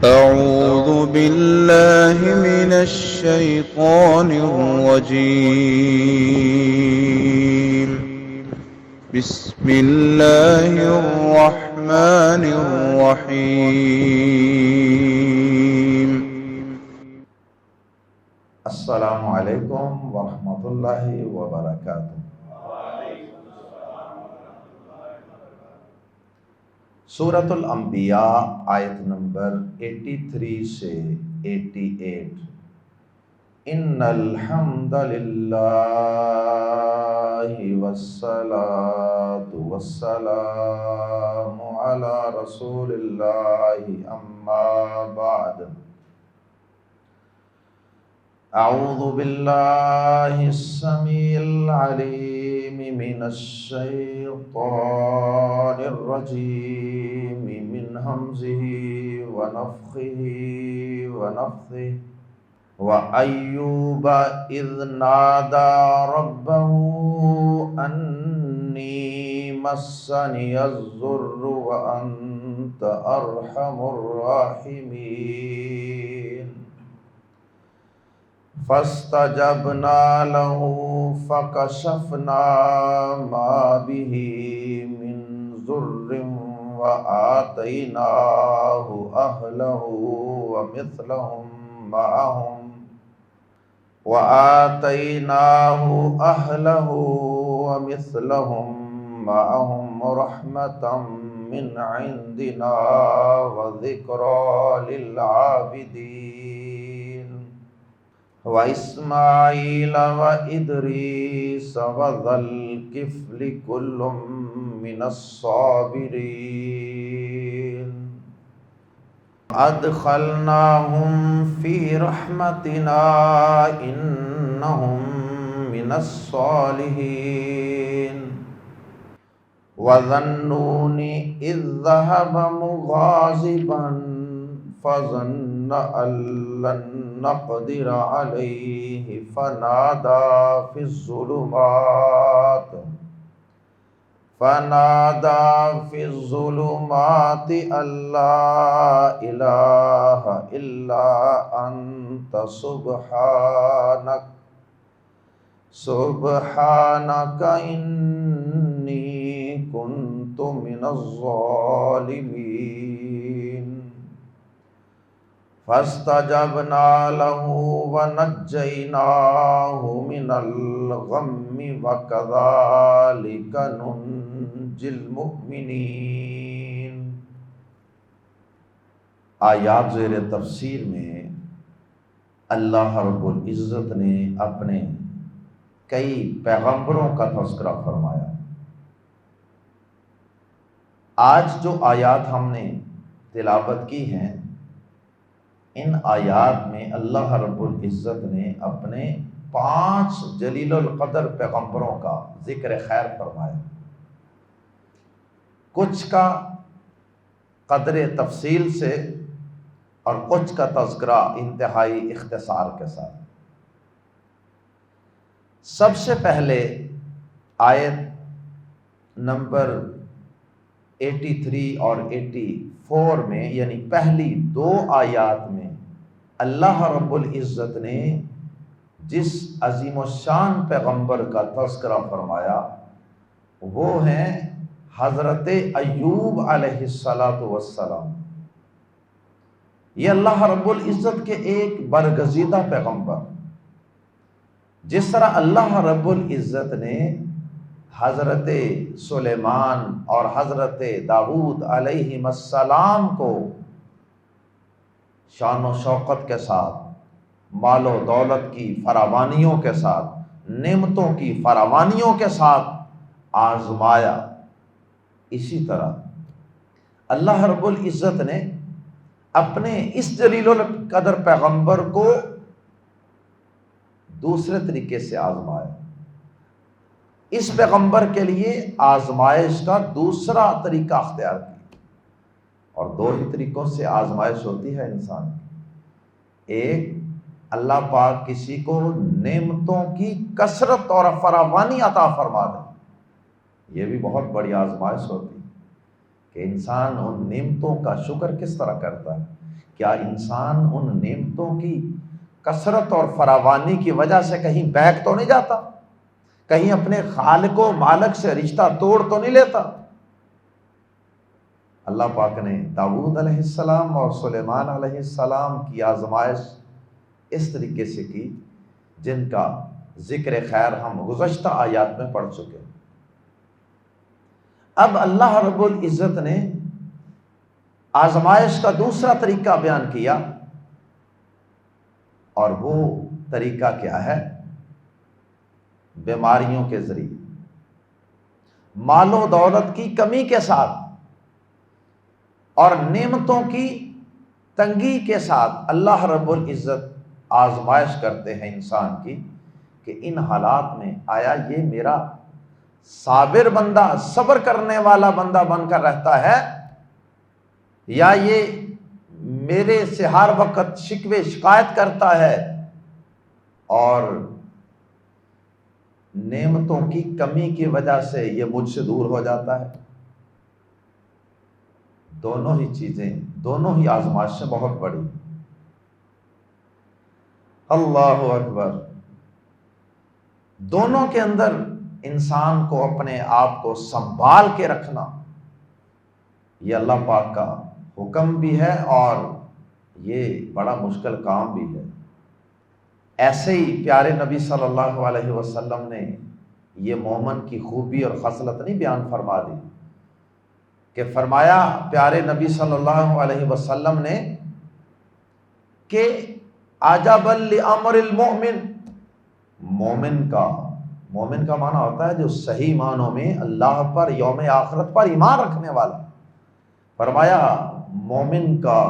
أعوذ بالله من الشيطان الرجيم. بسم الله الرحمن الرحيم. السلام علیکم ورحمۃ اللہ وبرکاتہ۔ سورۃ الانبیاء آیت نمبر 83 سے 88۔ ان الحمد للہ والصلاة والسلام علی رسول اللہ اما بعد۔ اعوذ باللہ السمیع العلیم من الشیطان الرجیم من ہمزہ ونفخہ ونفثہ۔ وَأَيُّوبَ إِذْ نَادَى رَبَّهُ أَنِّي مَسَّنِيَ الضُّرُّ وَأَنْتَ أَرْحَمُ الراحمين۔ فاستجبنا له فكشفنا ما به من ضر وآتيناه أهله ومثلهم معهم رحمة من عندنا وذكرى للعابدين۔ وإسماعيل وإدريس وذا الكفل كل من الصابرين۔ أدخلناهم في رحمتنا إنهم من الصالحين۔ وذا النون إذ ذهب مغاضبا فظن أن لن نقدر عليه فنادى في الظلمات أن لا إله إلا أنت سبحانك إني كنت من الظالمين۔ فاستجبنا له ونجيناه من الغم وكذلك ننجي المؤمنين۔ آیات زیر تفسیر میں اللہ رب العزت نے اپنے کئی پیغمبروں کا تذکرہ فرمایا۔ آج جو آیات ہم نے تلاوت کی ہیں، ان آیات میں اللہ رب العزت نے اپنے 5 جلیل القدر پیغمبروں کا ذکر خیر فرمایا۔ کچھ کا قدر تفصیل سے اور کچھ کا تذکرہ انتہائی اختصار کے ساتھ۔ سب سے پہلے آیت نمبر 83 اور 84 میں، یعنی پہلی 2 آیات میں اللہ رب العزت نے جس عظیم الشان پیغمبر کا تذکرہ فرمایا وہ ہیں حضرت ایوب علیہ السلام۔ یہ اللہ رب العزت کے ایک برگزیدہ پیغمبر، جس طرح اللہ رب العزت نے حضرت سلیمان اور حضرت داؤد علیہ السلام کو شان و شوکت کے ساتھ، مال و دولت کی فراوانیوں کے ساتھ، نعمتوں کی فراوانیوں کے ساتھ آزمایا، اسی طرح اللہ رب العزت نے اپنے اس جلیل القدر پیغمبر کو دوسرے طریقے سے آزمایا۔ اس پیغمبر کے لیے آزمائش کا دوسرا طریقہ اختیار کیا، اور 2 ہی طریقوں سے آزمائش ہوتی ہے انسان کی۔ ایک، اللہ پاک کسی کو نعمتوں کی کثرت اور فراوانی عطا فرما دے، یہ بھی بہت بڑی آزمائش ہوتی ہے کہ انسان ان نعمتوں کا شکر کس طرح کرتا ہے۔ کیا انسان ان نعمتوں کی کثرت اور فراوانی کی وجہ سے کہیں بہک تو نہیں جاتا؟ کہیں اپنے خالق و مالک سے رشتہ توڑ تو نہیں لیتا؟ اللہ پاک نے داؤد علیہ السلام اور سلیمان علیہ السلام کی آزمائش اس طریقے سے کی جن کا ذکر خیر ہم گزشتہ آیات میں پڑھ چکے۔ اب اللہ رب العزت نے آزمائش کا دوسرا طریقہ بیان کیا، اور وہ طریقہ کیا ہے؟ بیماریوں کے ذریعے، مال و دولت کی کمی کے ساتھ اور نعمتوں کی تنگی کے ساتھ اللہ رب العزت آزمائش کرتے ہیں انسان کی کہ ان حالات میں آیا یہ میرا صابر بندہ، صبر کرنے والا بندہ بن کر رہتا ہے، یا یہ میرے سے ہر وقت شکوے شکایت کرتا ہے اور نعمتوں کی کمی کی وجہ سے یہ مجھ سے دور ہو جاتا ہے۔ دونوں ہی چیزیں، دونوں ہی آزمائشیں بہت بڑی۔ اللہ اکبر۔ دونوں کے اندر انسان کو اپنے آپ کو سنبھال کے رکھنا یہ اللہ پاک کا حکم بھی ہے اور یہ بڑا مشکل کام بھی ہے۔ ایسے ہی پیارے نبی صلی اللہ علیہ وسلم نے یہ مومن کی خوبی اور خصلت نہیں بیان فرما دی کہ فرمایا پیارے نبی صلی اللہ علیہ وسلم نے کہ عجبا لامر المؤمن، مومن کا معنی ہوتا ہے جو صحیح معنوں میں اللہ پر، یوم آخرت پر ایمان رکھنے والا۔ فرمایا مومن کا،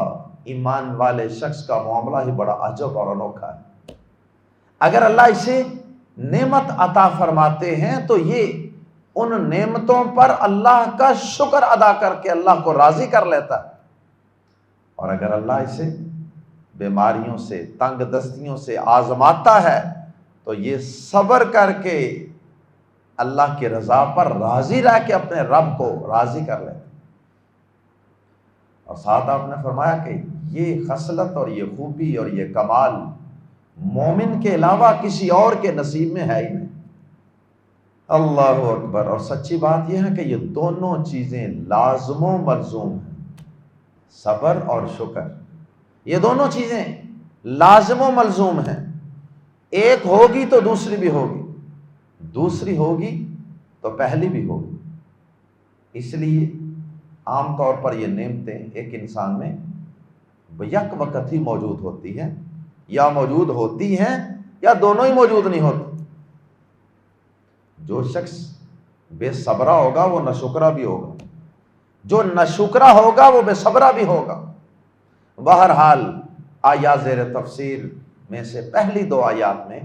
ایمان والے شخص کا معاملہ ہی بڑا عجب اور انوکھا ہے۔ اگر اللہ اسے نعمت عطا فرماتے ہیں تو یہ ان نعمتوں پر اللہ کا شکر ادا کر کے اللہ کو راضی کر لیتا ہے، اور اگر اللہ اسے بیماریوں سے، تنگ دستیوں سے آزماتا ہے تو یہ صبر کر کے اللہ کی رضا پر راضی رہ کے اپنے رب کو راضی کر لیتا ہے۔ اور ساتھ آپ نے فرمایا کہ یہ خصلت اور یہ خوبی اور یہ کمال مومن کے علاوہ کسی اور کے نصیب میں ہے ہی نہیں۔ اللہ اکبر۔ اور سچی بات یہ ہے کہ یہ دونوں چیزیں لازم و ملزوم ہیں، صبر اور شکر، یہ دونوں چیزیں لازم و ملزوم ہیں۔ ایک ہوگی تو دوسری بھی ہوگی، دوسری ہوگی تو پہلی بھی ہوگی۔ اس لیے عام طور پر یہ نعمتیں ایک انسان میں یک وقت ہی موجود ہوتی ہیں، یا موجود ہوتی ہیں یا دونوں ہی موجود نہیں ہوتی۔ جو شخص بے صبرہ ہوگا وہ ناشکرا بھی ہوگا، جو ناشکرا ہوگا وہ بے صبرہ بھی ہوگا۔ بہرحال آیات زیر تفسیر میں سے پہلی دو آیات میں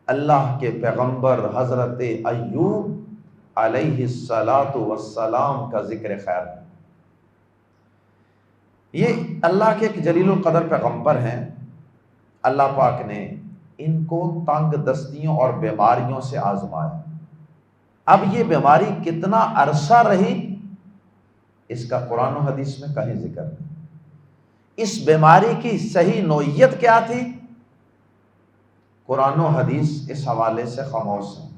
اللہ کے پیغمبر حضرت ایوب علیہ السلام کا ذکر خیر ہے۔ یہ اللہ کے ایک جلیل القدر پیغمبر ہیں، اللہ پاک نے ان کو تنگ دستیوں اور بیماریوں سے آزمایا۔ اب یہ بیماری کتنا عرصہ رہی اس کا قرآن و حدیث میں کہیں ذکر نہیں۔ اس بیماری کی صحیح نوعیت کیا تھی، قرآن و حدیث اس حوالے سے خاموش ہیں۔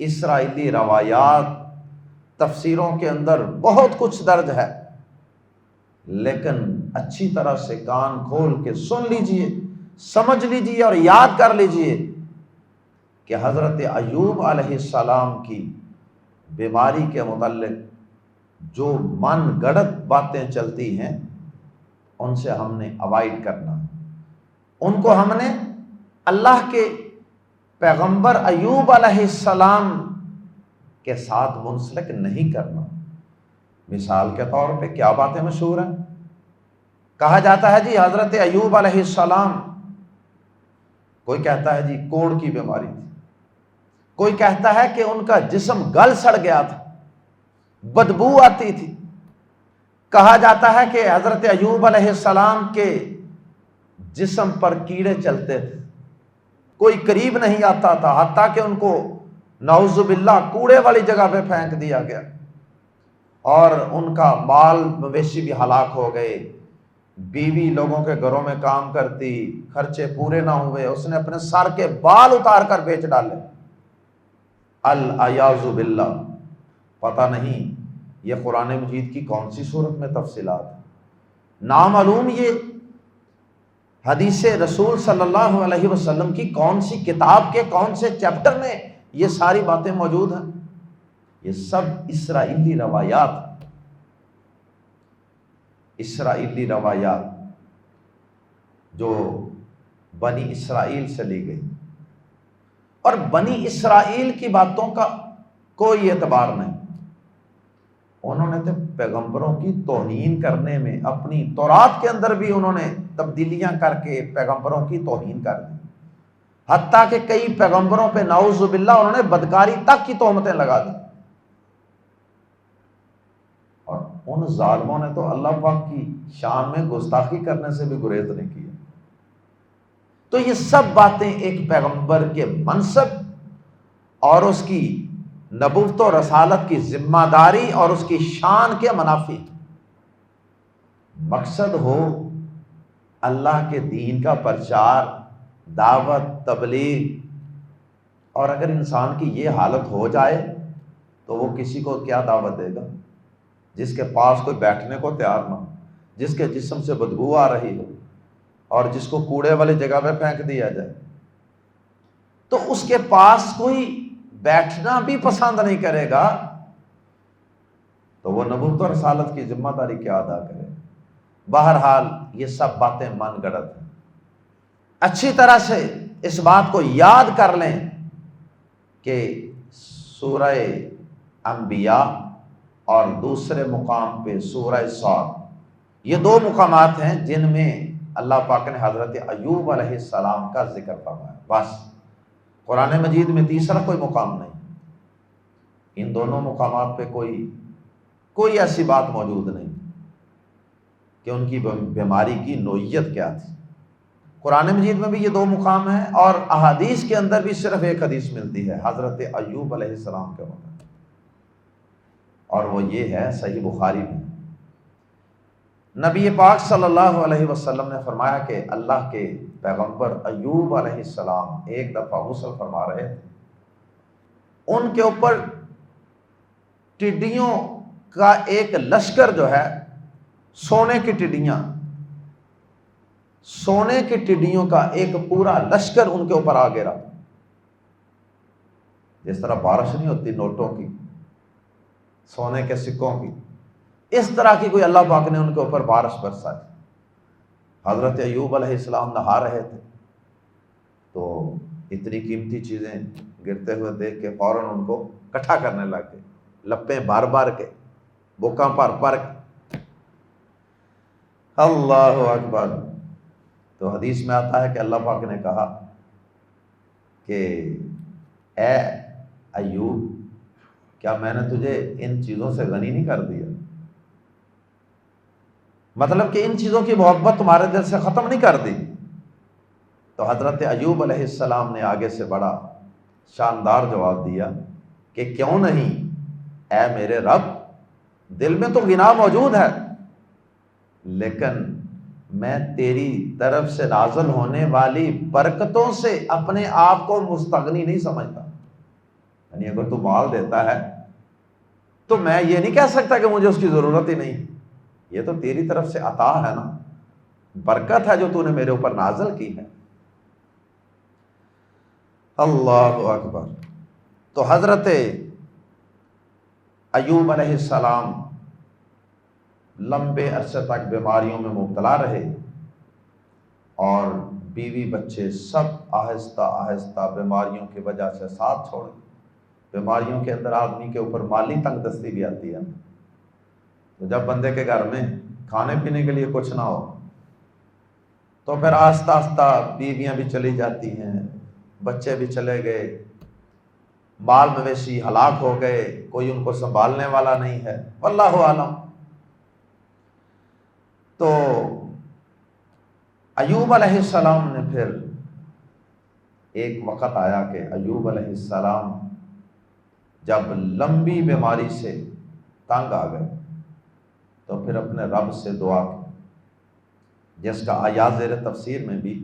اسرائیلی روایات، تفسیروں کے اندر بہت کچھ درج ہے، لیکن اچھی طرح سے کان کھول کے سن لیجئے، سمجھ لیجئے اور یاد کر لیجئے کہ حضرت ایوب علیہ السلام کی بیماری کے متعلق جو من گڑت باتیں چلتی ہیں ان سے ہم نے اوائڈ کرنا، ان کو ہم نے اللہ کے پیغمبر ایوب علیہ السلام کے ساتھ منسلک نہیں کرنا۔ مثال کے طور پہ کیا باتیں مشہور ہیں؟ کہا جاتا ہے جی حضرت ایوب علیہ السلام، کوئی کہتا ہے جی کوڑ کی بیماری تھی، کوئی کہتا ہے کہ ان کا جسم گل سڑ گیا تھا، بدبو آتی تھی، کہا جاتا ہے کہ حضرت ایوب علیہ السلام کے جسم پر کیڑے چلتے تھے، کوئی قریب نہیں آتا تھا، حتیٰ کہ ان کو نعوذ باللہ کوڑے والی جگہ پہ پھینک دیا گیا، اور ان کا مال مویشی بھی ہلاک ہو گئے، بیوی لوگوں کے گھروں میں کام کرتی، خرچے پورے نہ ہوئے، اس نے اپنے سر کے بال اتار کر بیچ ڈالے، العیاذ باللہ۔ پتہ نہیں یہ قرآن مجید کی کون سی صورت میں تفصیلات ہیں، نامعلوم یہ حدیث رسول صلی اللہ علیہ وسلم کی کون سی کتاب کے کون سے چیپٹر میں یہ ساری باتیں موجود ہیں۔ یہ سب اسرائیلی روایات، اسرائیلی روایات جو بنی اسرائیل سے لی گئی، اور بنی اسرائیل کی باتوں کا کوئی اعتبار نہیں۔ انہوں نے تو پیغمبروں کی توہین کرنے میں اپنی تورات کے اندر بھی انہوں نے تبدیلیاں کر کے پیغمبروں کی توہین کر دی، حتیٰ کہ کئی پیغمبروں پہ نعوذ باللہ انہوں نے بدکاری تک کی تہمتیں لگا دی، اور ان ظالموں نے تو اللہ پاک کی شان میں گستاخی کرنے سے بھی گریز نہیں کیا۔ تو یہ سب باتیں ایک پیغمبر کے منصب اور اس کی نبوت و رسالت کی ذمہ داری اور اس کی شان کے منافی۔ مقصد ہو اللہ کے دین کا پرچار، دعوت، تبلیغ، اور اگر انسان کی یہ حالت ہو جائے تو وہ کسی کو کیا دعوت دے گا؟ جس کے پاس کوئی بیٹھنے کو تیار نہ ہو، جس کے جسم سے بدبو آ رہی ہو، اور جس کو کوڑے والی جگہ پہ پھینک دیا جائے، تو اس کے پاس کوئی بیٹھنا بھی پسند نہیں کرے گا، تو وہ نبوت و رسالت کی ذمہ داری کیا ادا کرے؟ بہرحال یہ سب باتیں من گڑت ہیں۔ اچھی طرح سے اس بات کو یاد کر لیں کہ سورہ انبیاء اور دوسرے مقام پہ سورہ صاد، یہ دو مقامات ہیں جن میں اللہ پاک نے حضرت ایوب علیہ السلام کا ذکر فرمایا، بس قرآن مجید میں تیسرا کوئی مقام نہیں۔ ان دونوں مقامات پہ کوئی ایسی بات موجود نہیں کہ ان کی بیماری کی نوعیت کیا تھی۔ قرآن مجید میں بھی یہ دو مقام ہیں، اور احادیث کے اندر بھی صرف ایک حدیث ملتی ہے حضرت ایوب علیہ السلام کے بارے میں، اور وہ یہ ہے صحیح بخاری میں۔ نبی پاک صلی اللہ علیہ وسلم نے فرمایا کہ اللہ کے پیغمبر ایوب علیہ السلام ایک دفعہ غسل فرما رہے تھے، ان کے اوپر ٹڈیوں کا ایک لشکر جو ہے، سونے کی ٹڈیوں کا ایک پورا لشکر ان کے اوپر آ گرا، جس طرح بارش نہیں ہوتی نوٹوں کی، سونے کے سکوں کی، اس طرح کی کوئی اللہ پاک نے ان کے اوپر بارش برسائی۔ حضرت ایوب علیہ السلام نہا رہے تھے، تو اتنی قیمتی چیزیں گرتے ہوئے دیکھ کے فوراً ان کو اکٹھا کرنے لگ گئے، لپیں بار کے، بوکاں پر کے۔ اللہ اکبر۔ تو حدیث میں آتا ہے کہ اللہ پاک نے کہا کہ اے ایوب، کیا میں نے تجھے ان چیزوں سے غنی نہیں کر دیا؟ مطلب کہ ان چیزوں کی محبت تمہارے دل سے ختم نہیں کر دی؟ تو حضرت ایوب علیہ السلام نے آگے سے بڑا شاندار جواب دیا کہ کیوں نہیں اے میرے رب، دل میں تو غنا موجود ہے، لیکن میں تیری طرف سے نازل ہونے والی برکتوں سے اپنے آپ کو مستغنی نہیں سمجھتا۔ یعنی اگر تو مال دیتا ہے تو میں یہ نہیں کہہ سکتا کہ مجھے اس کی ضرورت ہی نہیں، یہ تو تیری طرف سے عطا ہے نا، برکت ہے جو تو نے میرے اوپر نازل کی ہے۔ اللہ اکبر۔ تو حضرت ایوب علیہ السلام لمبے عرصے تک بیماریوں میں مبتلا رہے، اور بیوی بچے سب آہستہ آہستہ بیماریوں کی وجہ سے ساتھ چھوڑ گئے۔ بیماریوں کے اندر آدمی کے اوپر مالی تنگ دستی بھی آتی ہے، تو جب بندے کے گھر میں کھانے پینے کے لیے کچھ نہ ہو تو پھر آہستہ آہستہ بیویاں بھی چلی جاتی ہیں، بچے بھی چلے گئے، مال مویشی ہلاک ہو گئے، کوئی ان کو سنبھالنے والا نہیں ہے، واللہ عالم۔ تو ایوب علیہ السلام نے پھر ایک وقت آیا کہ ایوب علیہ السلام جب لمبی بیماری سے تنگ آ گئے تو پھر اپنے رب سے دعا کی جس کا آیات زیر تفسیر میں بھی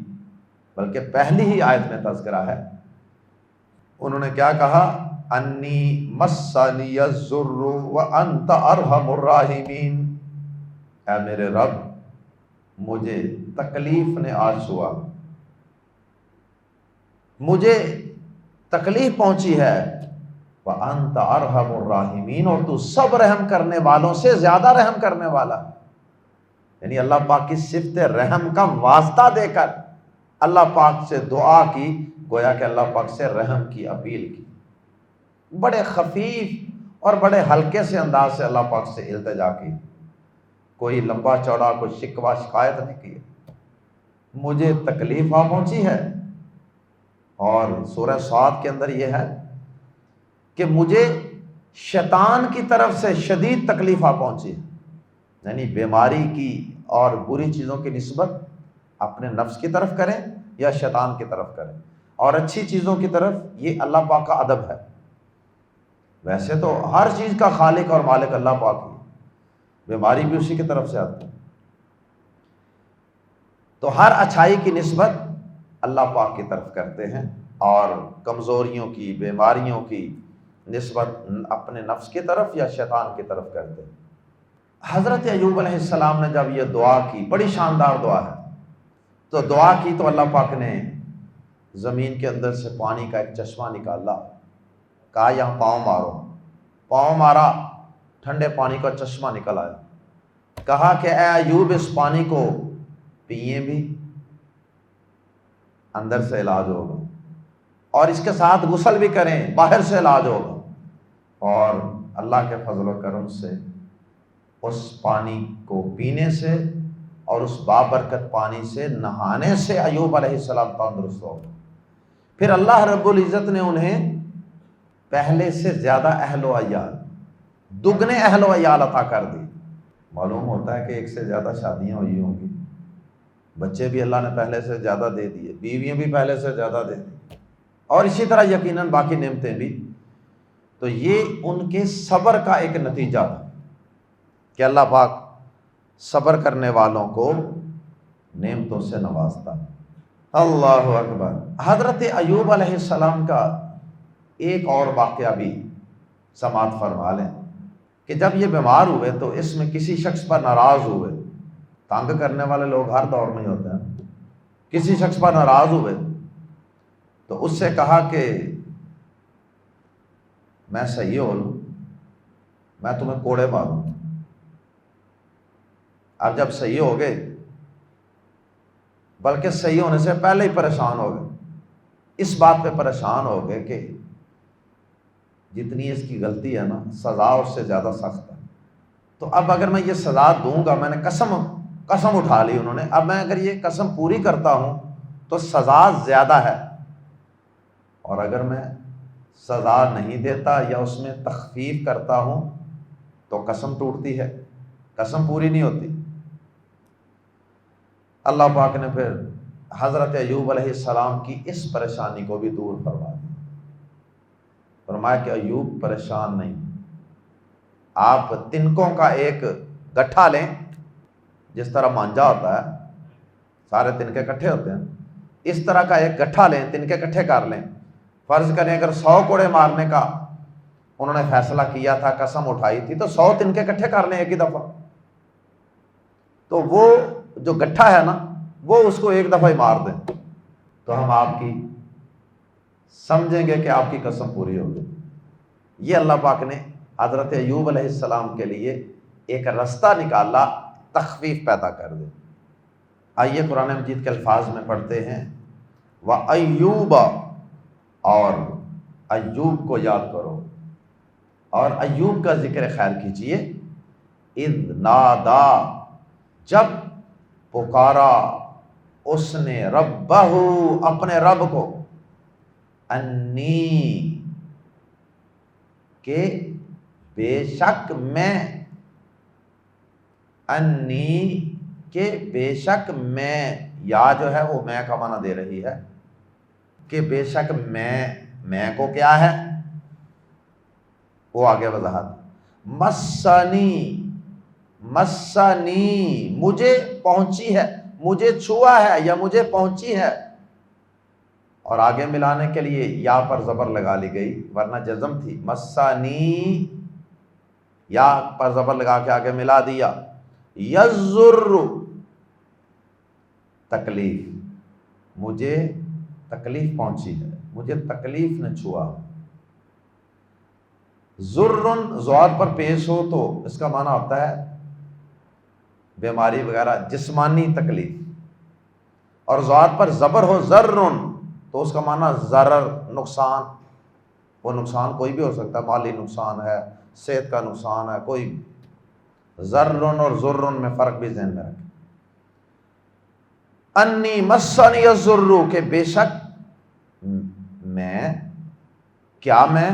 بلکہ پہلی ہی آیت میں تذکرہ ہے. انہوں نے کیا کہا؟ انی مسنی الضر وانت ارحم الراحمین، اے میرے رب مجھے تکلیف نے آج چھوا، مجھے تکلیف پہنچی ہے، وانت ارحم الراحمین، اور تو سب رحم کرنے والوں سے زیادہ رحم کرنے والا. یعنی اللہ پاک کی صفت رحم کا واسطہ دے کر اللہ پاک سے دعا کی، گویا کہ اللہ پاک سے رحم کی اپیل کی. بڑے خفیف اور بڑے ہلکے سے انداز سے اللہ پاک سے التجا کی، کوئی لمبا چوڑا کوئی شکوہ شکایت نہیں کی. مجھے تکلیف آ پہنچی ہے، اور سورہ صاد کے اندر یہ ہے کہ مجھے شیطان کی طرف سے شدید تکلیف آ پہنچی ہے. یعنی بیماری کی اور بری چیزوں کی نسبت اپنے نفس کی طرف کریں یا شیطان کی طرف کریں، اور اچھی چیزوں کی طرف، یہ اللہ پاک کا ادب ہے. ویسے تو ہر چیز کا خالق اور مالک اللہ پاک ہے، بیماری بھی اسی کی طرف سے آتی ہے. تو ہر اچھائی کی نسبت اللہ پاک کی طرف کرتے ہیں، اور کمزوریوں کی، بیماریوں کی نسبت اپنے نفس کی طرف یا شیطان کی طرف کرتے ہیں. حضرت ایوب علیہ السلام نے جب یہ دعا کی، بڑی شاندار دعا ہے، تو دعا کی تو اللہ پاک نے زمین کے اندر سے پانی کا ایک چشمہ نکالا، کہا یہاں پاؤں مارو، پاؤں مارا، ٹھنڈے پانی کا چشمہ نکل آیا. کہا کہ اے ایوب اس پانی کو پیئیں بھی، اندر سے علاج ہوگا، اور اس کے ساتھ غسل بھی کریں، باہر سے علاج ہوگا. اور اللہ کے فضل و کرم سے اس پانی کو پینے سے اور اس بابرکت پانی سے نہانے سے ایوب علیہ السلام تندرست ہو گئے. پھر اللہ رب العزت نے انہیں پہلے سے زیادہ اہل و عیال، دگنے اہل و عیال عطا کر دی. معلوم ہوتا ہے کہ ایک سے زیادہ شادیاں ہوئی ہوں گی، بچے بھی اللہ نے پہلے سے زیادہ دے دیے، بیویاں بھی پہلے سے زیادہ دے دی، اور اسی طرح یقیناً باقی نعمتیں بھی. تو یہ ان کے صبر کا ایک نتیجہ تھا کہ اللہ پاک صبر کرنے والوں کو نعمتوں سے نوازتا. اللہ اکبر. حضرت ایوب علیہ السلام کا ایک اور واقعہ بھی سماعت فرما لیں کہ جب یہ بیمار ہوئے تو اس میں کسی شخص پر ناراض ہوئے. تنگ کرنے والے لوگ ہر دور میں ہی ہوتے ہیں. کسی شخص پر ناراض ہوئے تو اس سے کہا کہ میں صحیح ہو لوں، میں تمہیں کوڑے ماروں. اب جب صحیح ہو گئے، بلکہ صحیح ہونے سے پہلے ہی پریشان ہو گئے، اس بات پہ پریشان ہو گئے کہ جتنی اس کی غلطی ہے نا، سزا اس سے زیادہ سخت ہے. تو اب اگر میں یہ سزا دوں گا، میں نے قسم اٹھا لی انہوں نے، اب میں اگر یہ قسم پوری کرتا ہوں تو سزا زیادہ ہے، اور اگر میں سزا نہیں دیتا یا اس میں تخفیف کرتا ہوں تو قسم ٹوٹتی ہے، قسم پوری نہیں ہوتی. اللہ پاک نے پھر حضرت ایوب علیہ السلام کی اس پریشانی کو بھی دور فرما دیا. فرمایا کہ ایوب پریشان نہیں، آپ تنکوں کا ایک گٹھا لیں، جس طرح مانجا ہوتا ہے سارے تنکے اکٹھے ہوتے ہیں، اس طرح کا ایک گٹھا لیں، تنکے اکٹھے کر لیں. فرض کریں اگر 100 کوڑے مارنے کا انہوں نے فیصلہ کیا تھا، قسم اٹھائی تھی، تو 100 تنکے اکٹھے کر لیں ایک ہی دفعہ، تو وہ جو گٹھا ہے نا وہ اس کو ایک دفعہ ہی مار دیں، تو ہم آپ کی سمجھیں گے کہ آپ کی قسم پوری ہو گئی. یہ اللہ پاک نے حضرت ایوب علیہ السلام کے لیے ایک رستہ نکالا، تخفیف پیدا کر دے. آئیے قرآن مجید کے الفاظ میں پڑھتے ہیں، وَأَيُّوبَ، اور ایوب کو یاد کرو اور ایوب کا ذکر خیر کیجئے. اِذْ نَادَا، جب پکارا اس نے، ربہ، اپنے رب کو، انی، کہ بے شک میں، انی، کہ بے شک میں، یا جو ہے وہ میں کا معنی دے رہی ہے کہ بے شک میں کو کیا ہے وہ آگے وضاحت. مسنی، مسنی، مجھے پہنچی ہے، مجھے چھوا ہے یا مجھے پہنچی ہے، اور آگے ملانے کے لیے یا پر زبر لگا لی گئی ورنہ جزم تھی، مسانی یا پر زبر لگا کے آگے ملا دیا، یضر تکلیف، مجھے تکلیف پہنچی ہے، مجھے تکلیف نے چھوا۔ ضرن ضاد پر پیش ہو تو اس کا معنی ہوتا ہے بیماری وغیرہ، جسمانی تکلیف، اور ضاد پر زبر ہو ضرن تو اس کا معنی ضرر، نقصان۔ وہ نقصان کوئی بھی ہو سکتا ہے، مالی نقصان ہے، صحت کا نقصان ہے، کوئی بھی۔ ضرن اور ضرن میں فرق بھی ذہن میں رکھیں۔ انی مسنی الضر، کہ بے شک میں، کیا میں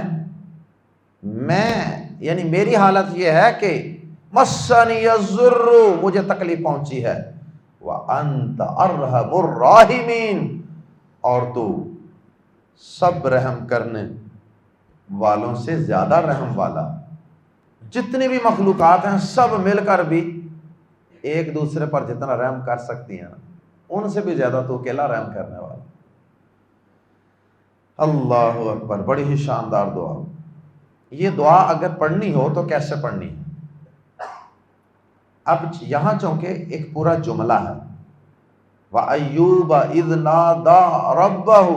یعنی میری حالت یہ ہے کہ مسنی الضر، مجھے تکلیف پہنچی ہے، وانت ارحم الراحمین، اور تو سب رحم کرنے والوں سے زیادہ رحم والا۔ جتنی بھی مخلوقات ہیں سب مل کر بھی ایک دوسرے پر جتنا رحم کر سکتی ہیں ان سے بھی زیادہ تو اکیلا رحم کرنے والا۔ اللہ اکبر، بڑی ہی شاندار دعا۔ یہ دعا اگر پڑھنی ہو تو کیسے پڑھنی ہے؟ اب یہاں چونکہ ایک پورا جملہ ہے، وَأَيُّوبَ إِذْ نَادَىٰ رَبَّهُ،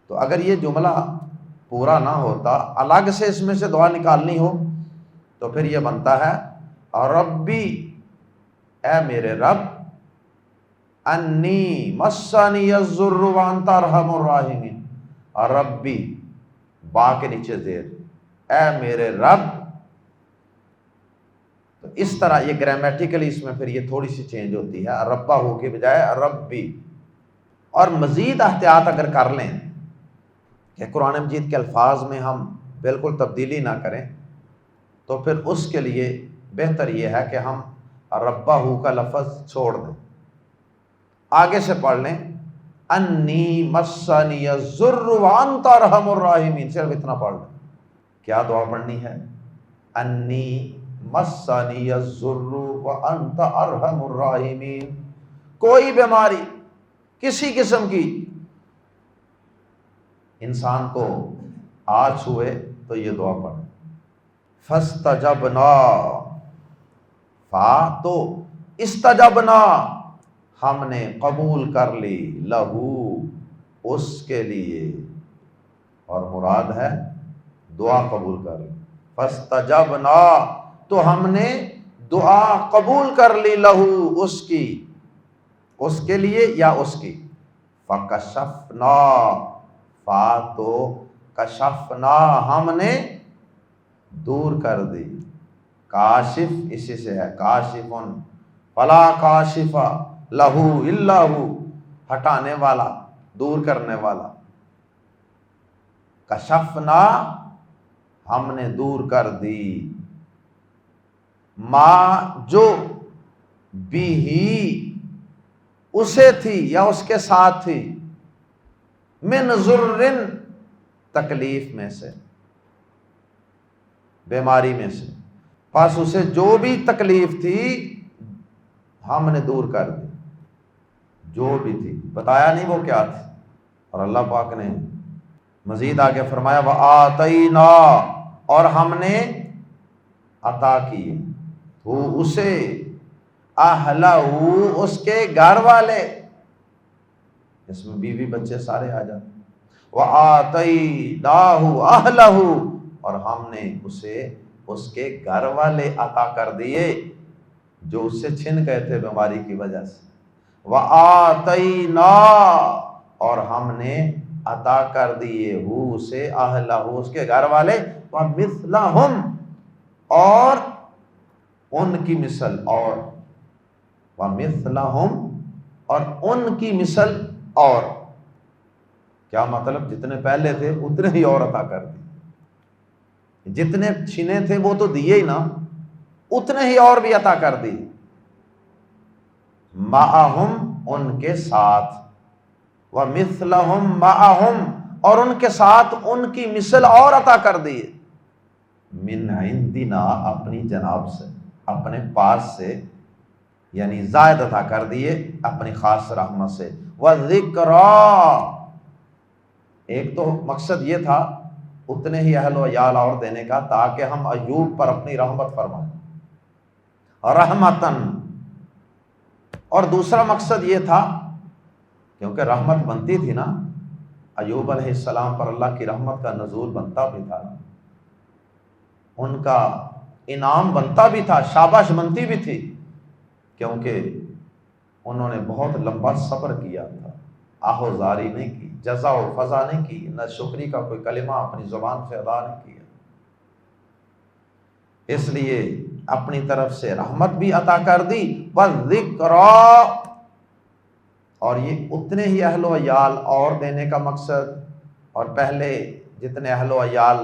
تو اگر یہ جملہ پورا نہ ہوتا، الگ سے اس میں سے دعا نکالنی ہو تو پھر یہ بنتا ہے ربی، اے میرے رب، انی مسنی الضر وانت ارحم الراحمین، ربی با کے نیچے زیر، اے میرے رب۔ تو اس طرح یہ گرامیٹیکلی اس میں پھر یہ تھوڑی سی چینج ہوتی ہے، ربا ہو کے بجائے ربی۔ اور مزید احتیاط اگر کر لیں کہ قرآن مجید کے الفاظ میں ہم بالکل تبدیلی نہ کریں تو پھر اس کے لیے بہتر یہ ہے کہ ہم ربہ کا لفظ چھوڑ دیں، آگے سے پڑھ لیں انی مسنی الضر وانت ارحم الراحمین، صرف اتنا پڑھ لیں۔ کیا دعا پڑھنی ہے؟ انی مسنی الضر وانت ارحم الراحمین، کوئی بیماری کسی قسم کی انسان کو آ چھوئے تو یہ دعا پڑھیں۔ فاستجبنا، فا تو استجبنا، ہم نے قبول کر لی، لہو اس کے لیے، اور مراد ہے دعا قبول کر لی۔ فاستجبنا تو ہم نے دعا قبول کر لی، لہو اس کی، اس کے لیے یا اس کی۔ فکشفنا، فا تو کشفنا، ہم نے دور کر دی، کاشف اسی سے ہے، کاشفن، فلا کاشف لہو الا ہو، ہٹانے والا، دور کرنے والا۔ کشفنا، ہم نے دور کر دی، ما جو بھی اسے تھی یا اس کے ساتھ تھی، من ضرن تکلیف میں سے، بیماری میں سے، پس اسے جو بھی تکلیف تھی ہم نے دور کر دی، جو بھی تھی، بتایا نہیں وہ کیا تھی۔ اور اللہ پاک نے مزید آگے فرمایا وَآتَيْنَا، اور ہم نے عطا کی وہ اسے، اہلہ، اس کے گھر والے، اس میں بیوی بچے سارے آ جاتے، وَآتَيْنَاهُ أَهْلَهُ، اور ہم نے اسے اس کے گھر والے عطا کر دیے جو اس سے چھن گئے تھے بیماری کی وجہ سے۔ وَآتَيْنَا، اور ہم نے عطا کر دیے اسے، اہلہ، اس کے گھر والے، وَمِثْلَهُمْ، اور ان کی مثل، اور وَمِثْلَهُمْ، اور ان کی مثل، اور کیا مطلب؟ جتنے پہلے تھے اتنے ہی اور عطا کر دی، جتنے چھنے تھے وہ تو دیے ہی نا، اتنے ہی اور بھی عطا کر دی، مَعَهُمْ، ان کے ساتھ، وَمِثْلَهُمْ مَعَهُمْ، اور ان کے ساتھ ان کی مثل اور عطا کر دی، من عندنا، اپنی جناب سے، اپنے پاس سے، یعنی زائد عطا کر دیے اپنی خاص رحمت سے۔ وَذِكْرَا، ایک تو مقصد یہ تھا اتنے ہی اہل و عیال اور دینے کا تاکہ ہم ایوب پر اپنی رحمت فرمائیں، رحمتاً، اور دوسرا مقصد یہ تھا کیونکہ رحمت بنتی تھی نا، ایوب علیہ السلام پر اللہ کی رحمت کا نزول بنتا بھی تھا، ان کا انعام بنتا بھی تھا، شاباش بنتی بھی تھی، کیونکہ انہوں نے بہت لمبا صبر کیا تھا، آہوزاری نہیں کی، جزا و فضا نہیں کی، نہ شکری کا کوئی کلمہ اپنی زبان سے ادا نہیں کیا، اس لیے اپنی طرف سے رحمت بھی عطا کر دی۔ وَالذِّكْرَا، اور یہ اتنے ہی اہل و عیال اور دینے کا مقصد، اور پہلے جتنے اہل و عیال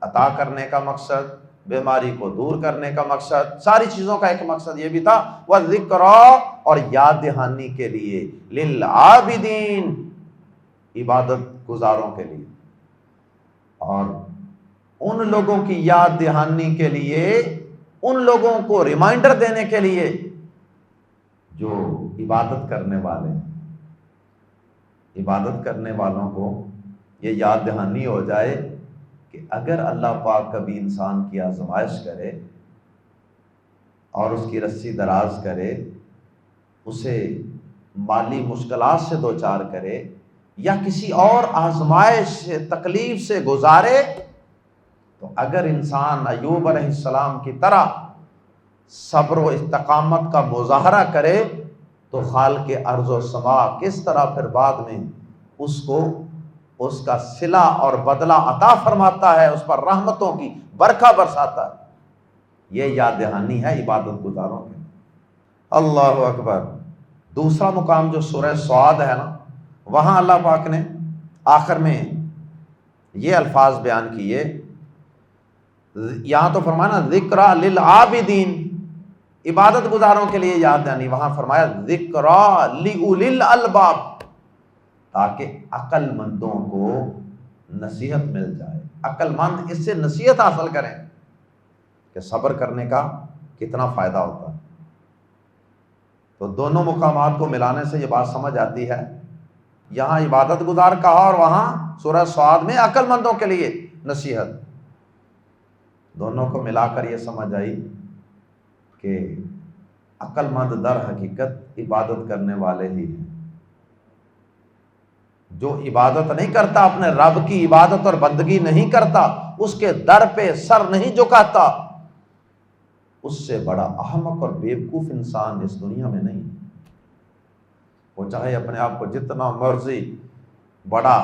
عطا کرنے کا مقصد، بیماری کو دور کرنے کا مقصد، ساری چیزوں کا ایک مقصد یہ بھی تھا، وَالذِّكْرَا، اور یاد دہانی کے لیے، لِلْعَابِدِينَ، عبادت گزاروں کے لیے، اور ان لوگوں کی یاد دہانی کے لیے، ان لوگوں کو ریمائنڈر دینے کے لیے جو عبادت کرنے والے ہیں، عبادت کرنے والوں کو یہ یاد دہانی ہو جائے کہ اگر اللہ پاک کبھی انسان کی آزمائش کرے اور اس کی رسی دراز کرے، اسے مالی مشکلات سے دوچار کرے یا کسی اور آزمائش سے، تکلیف سے گزارے، تو اگر انسان ایوب علیہ السلام کی طرح صبر و استقامت کا مظاہرہ کرے تو خالق ارض و سما کس طرح پھر بعد میں اس کو اس کا صلہ اور بدلہ عطا فرماتا ہے، اس پر رحمتوں کی برکھا برساتا ہے۔ یہ یاد دہانی ہے عبادت گزاروں کی۔ اللہ اکبر۔ دوسرا مقام جو سورہ صاد ہے نا، وہاں اللہ پاک نے آخر میں یہ الفاظ بیان کیے، یہاں تو فرمایا نا ذکرا للعابدین، عبادت گزاروں کے لیے یاد دہانی، وہاں فرمایا ذکرا لأولی الالباب، تاکہ عقل مندوں کو نصیحت مل جائے، عقل مند اس سے نصیحت حاصل کریں کہ صبر کرنے کا کتنا فائدہ ہوتا ہے۔ تو دونوں مقامات کو ملانے سے یہ بات سمجھ آتی ہے، یہاں عبادت گزار کہا اور وہاں سورہ صاد میں عقل مندوں کے لیے نصیحت، دونوں کو ملا کر یہ سمجھ آئی کہ عقل مند در حقیقت عبادت کرنے والے ہی ہیں۔ جو عبادت نہیں کرتا، اپنے رب کی عبادت اور بندگی نہیں کرتا، اس کے در پہ سر نہیں جھکاتا، اس سے بڑا احمق اور بیوقوف انسان اس دنیا میں نہیں۔ وہ چاہے اپنے آپ کو جتنا مرضی بڑا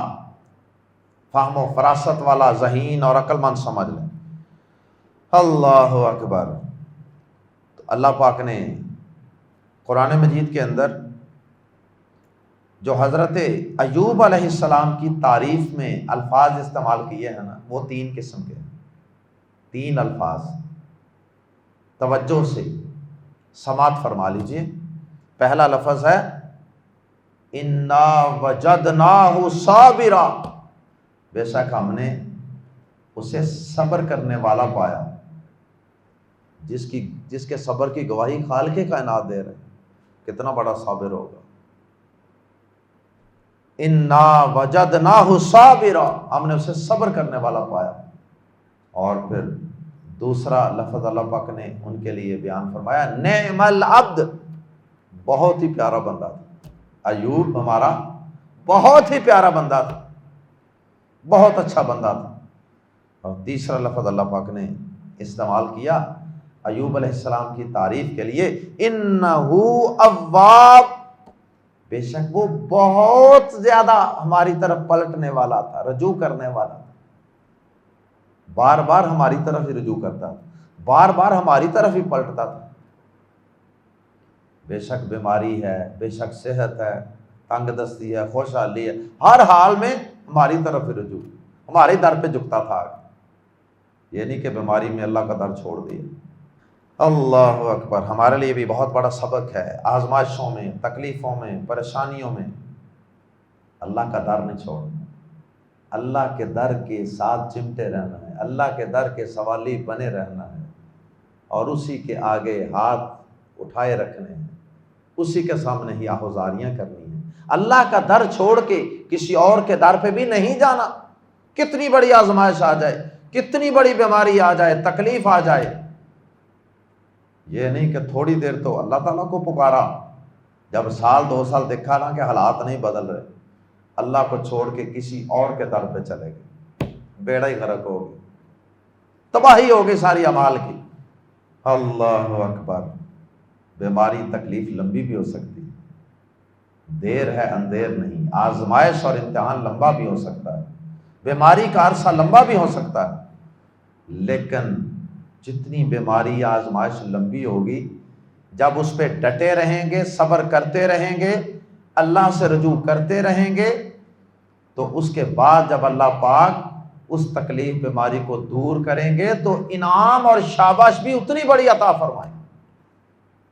فہم و فراست والا ذہین اور عقل مند سمجھ لیں۔ اللہ اکبر۔ تو اللہ پاک نے قرآن مجید کے اندر جو حضرت ایوب علیہ السلام کی تعریف میں الفاظ استعمال کیے ہیں نا، وہ 3 قسم کے ہیں، 3 الفاظ، توجہ سے سماعت فرما لیجئے۔ پہلا لفظ ہے انا وجدناہ صابرا، بے شک ہم نے اسے صبر کرنے والا پایا، جس کے صبر کی گواہی خالق کائنات دے رہے، کتنا بڑا صابر ہوگا۔ انا وجدناہ صابرا، ہم نے اسے صبر کرنے والا پایا۔ اور پھر دوسرا لفظ اللہ پاک نے ان کے لیے بیان فرمایا، نعم العبد، بہت ہی پیارا بندہ تھا ایوب، ہمارا بہت ہی پیارا بندہ تھا، بہت اچھا بندہ تھا۔ اور تیسرا لفظ اللہ پاک نے استعمال کیا ایوب علیہ السلام کی تعریف کے لیے، انہو اواب، بے شک وہ بہت زیادہ ہماری طرف پلٹنے والا تھا، رجوع کرنے والا تھا، بار بار ہماری طرف ہی رجوع کرتا تھا، بار بار ہماری طرف ہی پلٹتا تھا۔ بے شک بیماری ہے، بے شک صحت ہے، تنگ دستی ہے، خوشحالی ہے، ہر حال میں ہماری طرف ہی رجوع، ہمارے در پہ جھکتا تھا۔ یہ نہیں کہ بیماری میں اللہ کا در چھوڑ دیا۔ اللہ اکبر۔ ہمارے لیے بھی بہت بڑا سبق ہے، آزمائشوں میں، تکلیفوں میں، پریشانیوں میں اللہ کا در نہیں چھوڑنا، اللہ کے در کے ساتھ چمٹے رہنا ہے، اللہ کے در کے سوالی بنے رہنا ہے، اور اسی کے آگے ہاتھ اٹھائے رکھنے ہیں۔ اسی کے سامنے ہی آہوزاریاں کرنی ہیں، اللہ کا در چھوڑ کے کسی اور کے در پہ بھی نہیں جانا۔ کتنی بڑی آزمائش آ جائے، کتنی بڑی بیماری آ جائے، تکلیف آ جائے، یہ نہیں کہ تھوڑی دیر تو اللہ تعالیٰ کو پکارا، جب سال 2 سال دیکھا نا کہ حالات نہیں بدل رہے، اللہ کو چھوڑ کے کسی اور کے در پہ چلے گئے، بیڑا ہی غرق ہو گئی، تباہی ہو گئی ساری اعمال کی۔ اللہ اکبر۔ بیماری تکلیف لمبی بھی ہو سکتی ہے، دیر ہے اندیر نہیں، آزمائش اور امتحان لمبا بھی ہو سکتا ہے، بیماری کا عرصہ لمبا بھی ہو سکتا ہے، لیکن جتنی بیماری یا آزمائش لمبی ہوگی، جب اس پہ ڈٹے رہیں گے، صبر کرتے رہیں گے، اللہ سے رجوع کرتے رہیں گے، تو اس کے بعد جب اللہ پاک اس تکلیف بیماری کو دور کریں گے تو انعام اور شاباش بھی اتنی بڑی عطا فرمائیں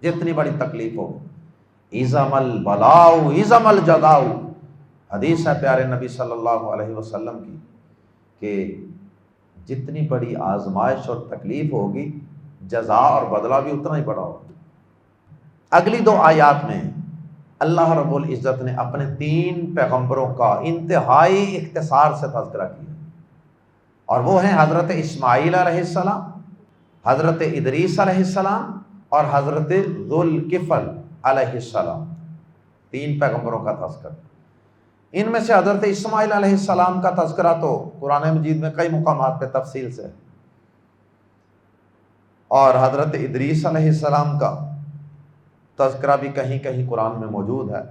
جتنی بڑی تکلیف ہو۔ اِذَمَ الْبَلَاءُ اِذَمَ الْجَزَاءُ، حدیث ہے پیارے نبی صلی اللہ علیہ وسلم کی کہ جتنی بڑی آزمائش اور تکلیف ہوگی، جزا اور بدلہ بھی اتنا ہی بڑا ہوگا۔ اگلی 2 آیات میں اللہ رب العزت نے اپنے 3 پیغمبروں کا انتہائی اختصار سے تذکرہ کیا، اور وہ ہیں حضرت اسماعیل علیہ السلام، حضرت ادریس علیہ السلام اور حضرت ذوالکفل علیہ السلام۔ 3 پیغمبروں کا تذکرہ۔ ان میں سے حضرت اسماعیل علیہ السلام کا تذکرہ تو قرآن مجید میں کئی مقامات پہ تفصیل سے ہے، اور حضرت ادریس علیہ السلام کا تذکرہ بھی کہیں کہیں قرآن میں موجود ہے،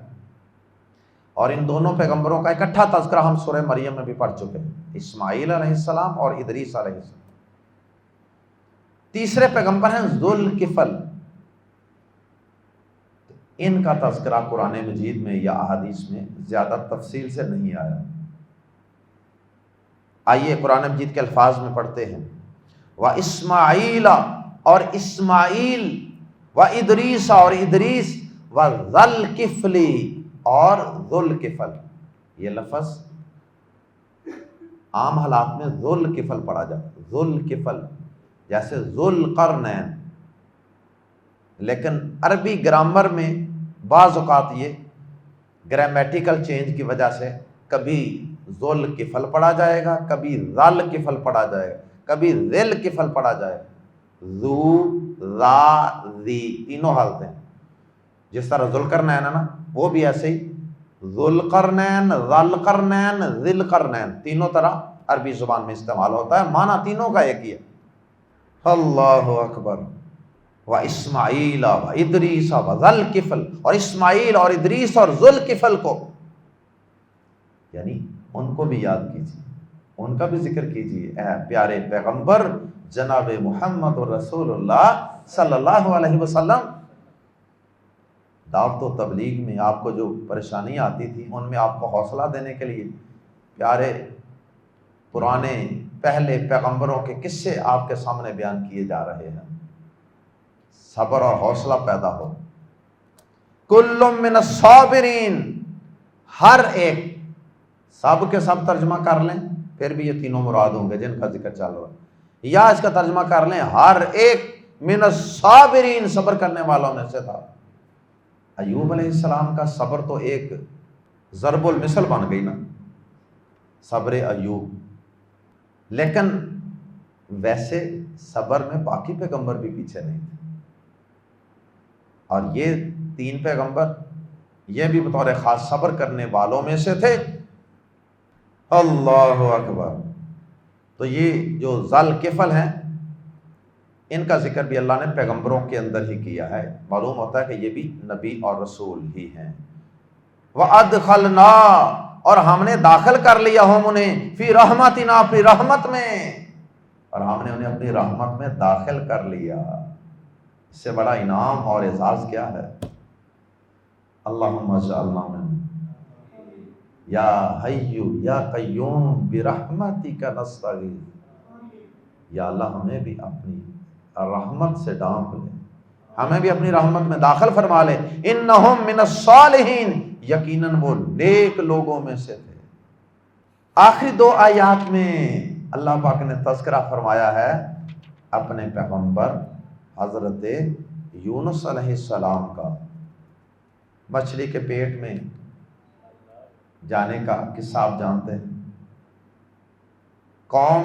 اور ان دونوں پیغمبروں کا اکٹھا تذکرہ ہم سورہ مریم میں بھی پڑھ چکے ہیں، اسماعیل علیہ السلام اور ادریس علیہ السلام۔ تیسرے پیغمبر ہیں ذوالکفل، ان کا تذکرہ قرآن مجید میں یا احادیث میں زیادہ تفصیل سے نہیں آیا۔ آئیے قرآن مجید کے الفاظ میں پڑھتے ہیں، وَإِسْمَاعِيلَ، اور اسماعیل، وَإِدْرِيسَ، اور ادریس، وَذَوَالْكِفْلِ، اور ذوالکفل۔ یہ لفظ عام حالات میں ذوالکفل پڑھا جاتا ہے، ذوالکفل جیسے ذوالقرنین، لیکن عربی گرامر میں بعض اوقات یہ گرامیٹیکل چینج کی وجہ سے کبھی ذوالکفل پڑھا جائے گا، کبھی ذالکفل پڑھا جائے گا، کبھی ذیلکفل پڑھا جائے گا، ذو ذا ذی، تینوں حالتیں ہیں۔ جس طرح ذوالقرنین ہے نا، وہ بھی ایسے ہی ذوالقرنین، ذوالقرنین، ذیلقرنین، تینوں طرح عربی زبان میں استعمال ہوتا ہے، معنی تینوں کا ایک ہی ہے۔ اللہ اکبر۔ وَإِسْمَاعِيلَ وَإِدْرِيسَ وَذَوَالْكِفْلِ، اور اسماعیل اور ادریس اور ذوالکفل کو، یعنی ان کو بھی یاد کیجیے، ان کا بھی ذکر کیجیے، اے پیارے پیغمبر جناب محمد رسول اللہ صلی اللہ علیہ وسلم۔ دعوت و تبلیغ میں آپ کو جو پریشانی آتی تھی، ان میں آپ کو حوصلہ دینے کے لیے پیارے پرانے پہلے پیغمبروں کے قصے آپ کے سامنے بیان کیے جا رہے ہیں، صبر اور حوصلہ پیدا ہو۔ کل من الصابرین، ہر ایک، سب کے سب ترجمہ کر لیں، پھر بھی یہ تینوں مراد ہوں گے جن کا ذکر چل رہا ہے، یا اس کا ترجمہ کر لیں ہر ایک من الصابرین، صبر کرنے والوں میں سے تھا۔ ایوب علیہ السلام کا صبر تو ایک ضرب المثل بن گئی نا، صبر ایوب، لیکن ویسے صبر میں باقی پیغمبر بھی پیچھے نہیں تھے، اور یہ 3 پیغمبر یہ بھی بطور خاص صبر کرنے والوں میں سے تھے۔ اللہ اکبر۔ تو یہ جو ذوالکفل ہیں، ان کا ذکر بھی اللہ نے پیغمبروں کے اندر ہی کیا ہے، معلوم ہوتا ہے کہ یہ بھی نبی اور رسول ہی ہیں۔ وَأَدْخَلْنَا، اور ہم نے داخل کر لیا ہم انہیں، فی رحمتنا، اپنی رحمت میں، اور ہم نے انہیں اپنی رحمت میں داخل کر لیا۔ اس سے بڑا انعام اور اعزاز کیا ہے؟ اللہم اجعلنا منہم، یا حی یا قیوم برحمتک نستغیث، یا اللہ ہمیں بھی اپنی رحمت سے ڈانپ لے، ہمیں بھی اپنی رحمت میں داخل فرما لے۔ انہم من الصالحین، یقیناً وہ نیک لوگوں میں سے تھے۔ آخری 2 آیات میں اللہ پاک نے تذکرہ فرمایا ہے اپنے پیغمبر حضرت یونس علیہ السلام کا، مچھلی کے پیٹ میں جانے کا قصہ آپ جانتے ہیں. قوم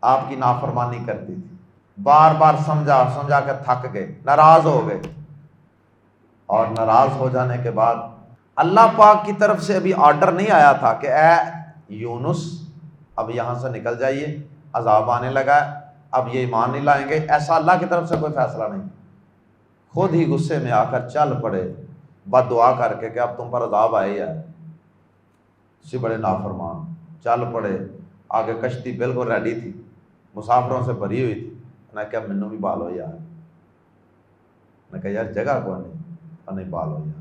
آپ کی نافرمانی کرتی تھی، بار بار سمجھا کے تھک گئے، ناراض ہو گئے، اور ناراض ہو جانے کے بعد اللہ پاک کی طرف سے ابھی آرڈر نہیں آیا تھا کہ اے یونس اب یہاں سے نکل جائیے، عذاب آنے لگا ہے، اب یہ ایمان نہیں لائیں گے، ایسا اللہ کی طرف سے کوئی فیصلہ نہیں. خود ہی غصے میں آ کر چل پڑے بد دعا کر کے کہ اب تم پر عذاب آئے ہے، اسی بڑے نافرمان. چل پڑے، آگے کشتی بالکل ریڈی تھی، مسافروں سے بھری ہوئی تھی. میں کہا مینوں بھی بالو یار، میں کہا یار جگہ کون نہیں بالو یار.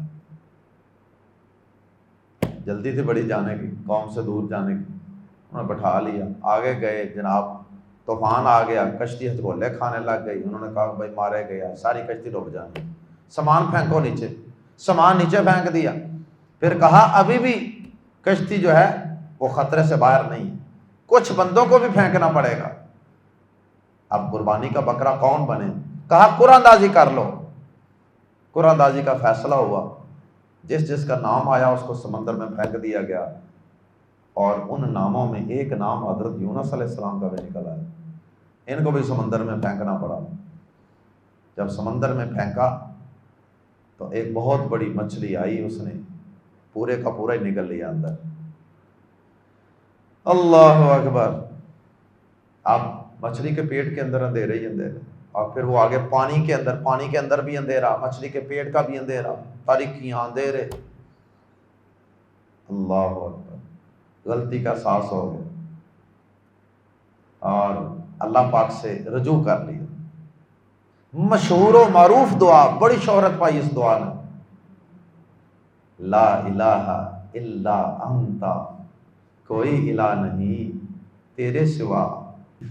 جلدی تھی بڑی جانے کی، قوم سے دور جانے کی. انہوں نے بٹھا لیا، آگے گئے، جناب طوفان آ گیا، کشتی ہتھولے کھانے لگ گئی. انہوں نے کہا بھائی مارے گیا، ساری کشتی ڈوب جائے، سامان پھینکو نیچے. سامان نیچے پھینک دیا. پھر کہا ابھی بھی کشتی جو ہے وہ خطرے سے باہر نہیں، کچھ بندوں کو بھی پھینکنا پڑے گا. اب قربانی کا بکرا کون بنے؟ کہا قرآن اندازی کر لو. قرآن اندازی کا فیصلہ ہوا، جس جس کا نام آیا اس کو سمندر میں پھینک دیا گیا، اور ان ناموں میں ایک نام حضرت یونس علیہ السلام کا بھی نکل آیا. ان کو بھی سمندر میں پھینکنا پڑا. جب سمندر میں پھینکا تو ایک بہت بڑی مچھلی آئی، اس نے پورے کا پورا ہی نگل لیا اندر. اللہ اکبر. اب مچھلی کے پیٹ کے اندر اندھیرے ہی اندھیرے، اور پھر وہ آگے پانی کے اندر بھی اندھیرا، مچھلی کے پیٹ کا بھی اندھیرا، تاریکیاں، اندھیرے. اللہ اکبر. غلطی کا احساس ہو گیا اور اللہ پاک سے رجوع کر لیا. مشہور و معروف دعا، بڑی شہرت پائی اس دعا نے، لا الہ الا انت، کوئی الہ نہیں تیرے سوا،